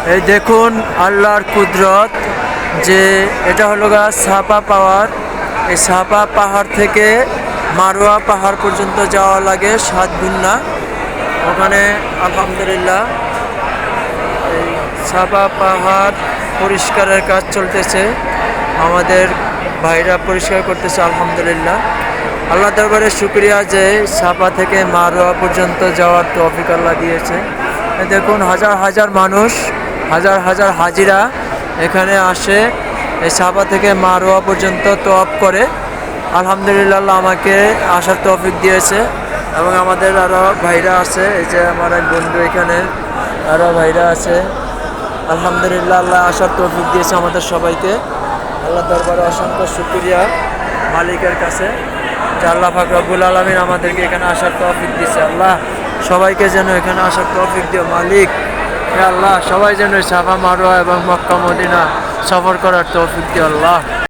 এই দেখুন আল্লাহর কুদরত, যে এটা হলো সাফা পাহাড়। এই সাফা পাহাড় থেকে মারোয়া পাহাড় পর্যন্ত যাওয়া লাগে 7 গুণা। ওখানে আলহামদুলিল্লাহ এই সাফা পাহাড় পরিষ্কারের কাজ চলতেছে, আমাদের ভাইরা পরিষ্কার করতেছে আলহামদুলিল্লাহ। আল্লাহ দরবারে শুকরিয়া যে সাফা থেকে মারোয়া পর্যন্ত যাওয়ার তৌফিক আল্লাহ দিয়েছে। দেখুন হাজার হাজার মানুষ, হাজার হাজার হাজিরা এখানে আসে, এই সাফা থেকে মারোয়া পর্যন্ত তওয়াফ করে। আলহামদুলিল্লাহ আল্লাহ আমাকে আসার তৌফিক দিয়েছে এবং আমাদের আরও ভাইরা আছে। এই যে আমার এক বন্ধু, এখানে আরও ভাইরা আছে। আলহামদুলিল্লাহ আল্লাহ আসার তৌফিক দিয়েছে আমাদের সবাইকে। আল্লাহ দরবারে অসংখ্য শুকরিয়া মালিকের কাছে যে আল্লাহ পাক রব্বুল আলামিন আমাদেরকে এখানে আসার তৌফিক দিয়েছে। আল্লাহ সবাইকে যেন এখানে আসার তৌফিক দিও মালিক। হে আল্লাহ, সবাই যেন সাফা মারোয়া এবং মক্কা মদিনা সফর করার তৌফিক দিও আল্লাহ।